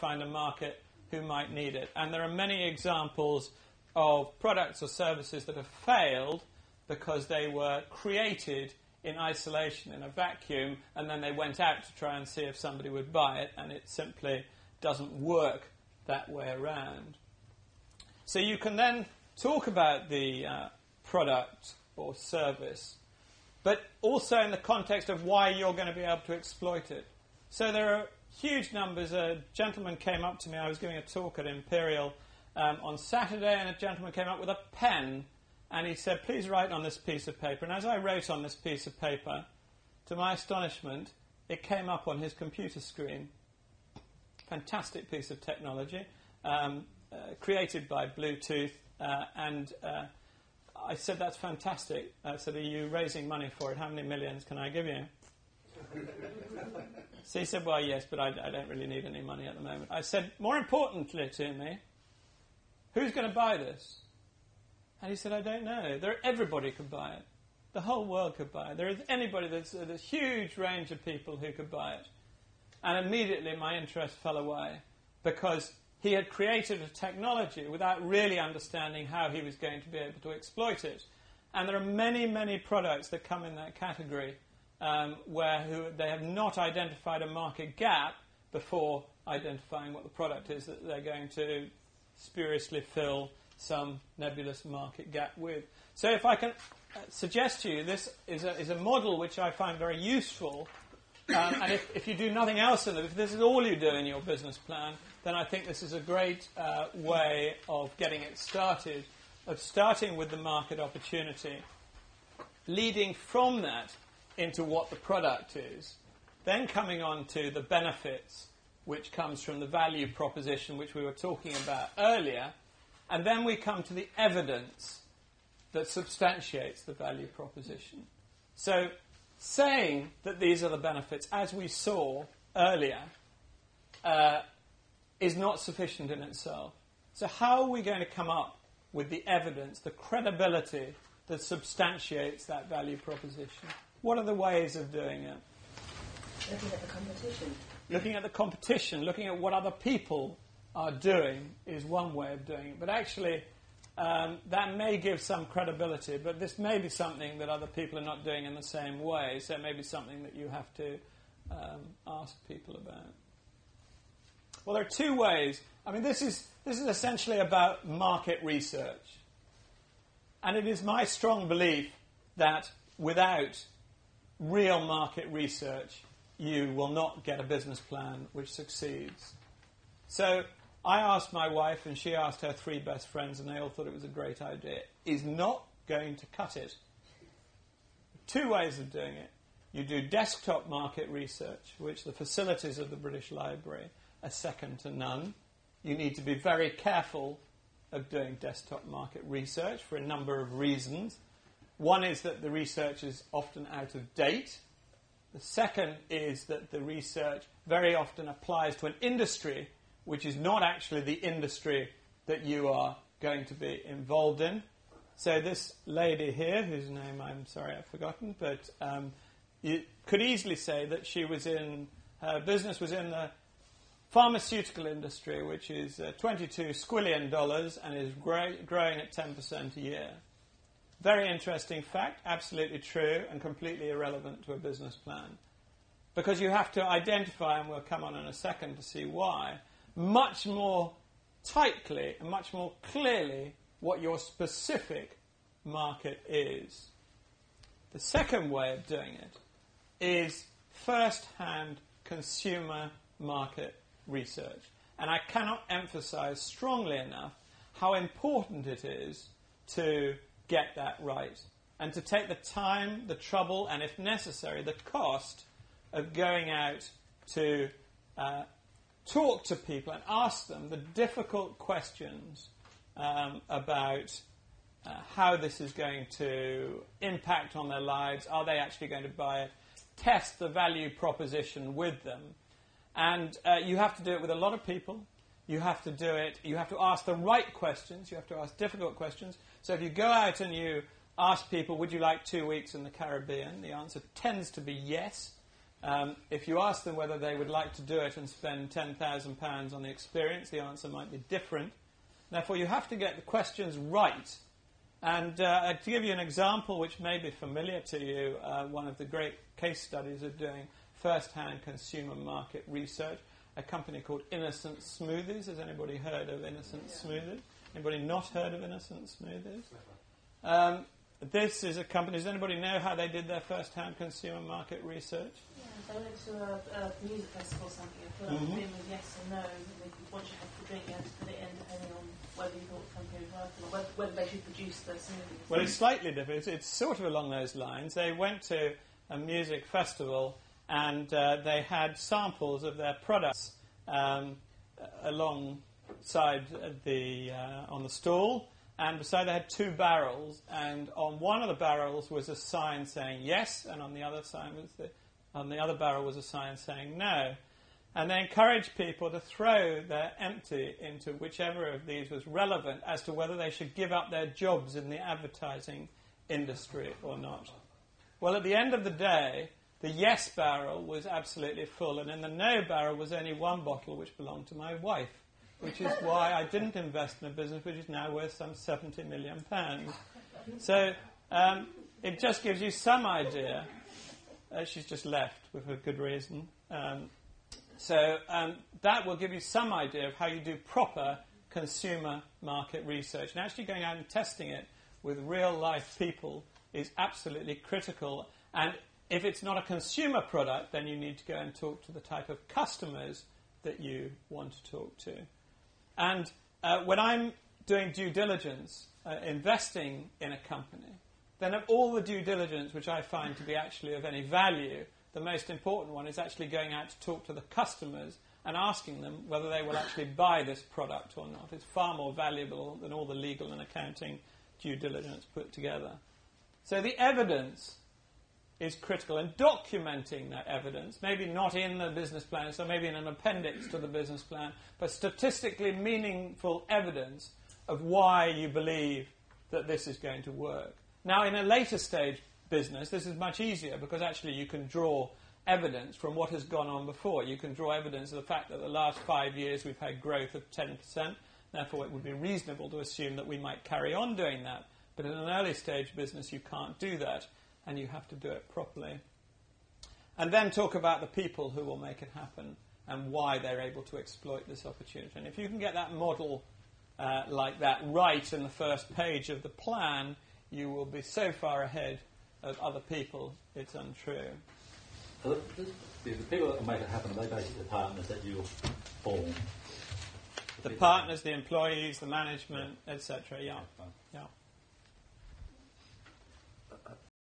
find a market who might need it. And there are many examples of products or services that have failed because they were created in isolation, in a vacuum, and then they went out to try and see if somebody would buy it, and it simply doesn't work that way around. So you can then talk about the product or service, but also in the context of why you're going to be able to exploit it. So there are huge numbers. A gentleman came up to me. I was giving a talk at Imperial on Saturday, and a gentleman came up with a pen, and he said, please write on this piece of paper. And as I wrote on this piece of paper, to my astonishment, it came up on his computer screen. Fantastic piece of technology, created by Bluetooth, and I said, that's fantastic. I said, are you raising money for it? How many millions can I give you? So he said, well, yes, but I don't really need any money at the moment. I said, more importantly to me, who's going to buy this? And he said, I don't know. Everybody could buy it. The whole world could buy it. There is anybody, there's a huge range of people who could buy it. And immediately my interest fell away because he had created a technology without really understanding how he was going to be able to exploit it. And there are many, many products that come in that category where they have not identified a market gap before identifying what the product is that they're going to spuriously fill some nebulous market gap with. So if I can suggest to you, this is a model which I find very useful. And if you do nothing else in it, if this is all you do in your business plan, then I think this is a great way of getting it started, of starting with the market opportunity, leading from that into what the product is, then coming on to the benefits, which comes from the value proposition, which we were talking about earlier, and then we come to the evidence that substantiates the value proposition. So saying that these are the benefits, as we saw earlier, is not sufficient in itself. So how are we going to come up with the evidence, the credibility that substantiates that value proposition? What are the ways of doing it? Looking at the competition. Looking at the competition, looking at what other people are doing is one way of doing it. But actually, that may give some credibility, but this may be something that other people are not doing in the same way, so it may be something that you have to ask people about. Well, there are two ways. I mean, this is essentially about market research. And it is my strong belief that without real market research, you will not get a business plan which succeeds. So I asked my wife, and she asked her 3 best friends, and they all thought it was a great idea. Is not going to cut it. 2 ways of doing it. You do desktop market research, which the facilities of the British Library are second to none. You need to be very careful of doing desktop market research for a number of reasons. One is that the research is often out of date. The second is that the research very often applies to an industry which is not actually the industry that you are going to be involved in. So this lady here, whose name I'm sorry I've forgotten, but you could easily say that her business was in the pharmaceutical industry, which is $22 squillion and is growing at 10% a year. Very interesting fact, absolutely true, and completely irrelevant to a business plan. Because you have to identify, and we'll come on in a second to see why, much more tightly and much more clearly what your specific market is. The second way of doing it is first-hand consumer market research. And I cannot emphasize strongly enough how important it is to get that right and to take the time, the trouble, and if necessary, the cost of going out to talk to people and ask them the difficult questions about how this is going to impact on their lives. Are they actually going to buy it? Test the value proposition with them. And you have to do it with a lot of people. You have to ask the right questions. You have to ask difficult questions. So if you go out and you ask people, would you like 2 weeks in the Caribbean? The answer tends to be yes. If you ask them whether they would like to do it and spend £10,000 on the experience, the answer might be different. Therefore, you have to get the questions right. And to give you an example which may be familiar to you, one of the great case studies of doing first-hand consumer market research, a company called Innocent Smoothies. Has anybody heard of Innocent Smoothies? Anybody not heard of Innocent Smoothies? This is a company. Does anybody know how they did their first-hand consumer market research? Yeah, they went to a music festival or something and put up a thing with yes or no. And once you had the drink, you had to put it in depending on whether you thought the company was working or whether they should produce the smoothies. Well, it's slightly different. It's sort of along those lines. They went to a music festival and they had samples of their products alongside on the stall. And beside they had two barrels, and on one of the barrels was a sign saying yes, and on the other barrel was a sign saying no. And they encouraged people to throw their empty into whichever of these was relevant as to whether they should give up their jobs in the advertising industry or not. Well, at the end of the day, the yes barrel was absolutely full, and in the no barrel was only one bottle which belonged to my wife, which is why I didn't invest in a business which is now worth some £70 million. So it just gives you some idea. She's just left with a good reason. So that will give you some idea of how you do proper consumer market research. And actually going out and testing it with real-life people is absolutely critical. And if it's not a consumer product, then you need to go and talk to the type of customers that you want to talk to. And when I'm doing due diligence, investing in a company, then of all the due diligence which I find to be actually of any value, the most important one is actually going out to talk to the customers and asking them whether they will actually buy this product or not. It's far more valuable than all the legal and accounting due diligence put together. So the evidence is critical, and documenting that evidence, maybe not in the business plan, so maybe in an appendix to the business plan, but statistically meaningful evidence of why you believe that this is going to work. Now, in a later stage business, this is much easier because actually you can draw evidence from what has gone on before. You can draw evidence of the fact that the last 5 years we've had growth of 10%, therefore it would be reasonable to assume that we might carry on doing that. But in an early stage business, you can't do that, and you have to do it properly. And then talk about the people who will make it happen and why they're able to exploit this opportunity. And if you can get that model like that right in the first page of the plan, you will be so far ahead of other people, it's untrue. So the people that will make it happen, are they basically the partners that you'll form? The partners, the employees, the management, etc. Yeah.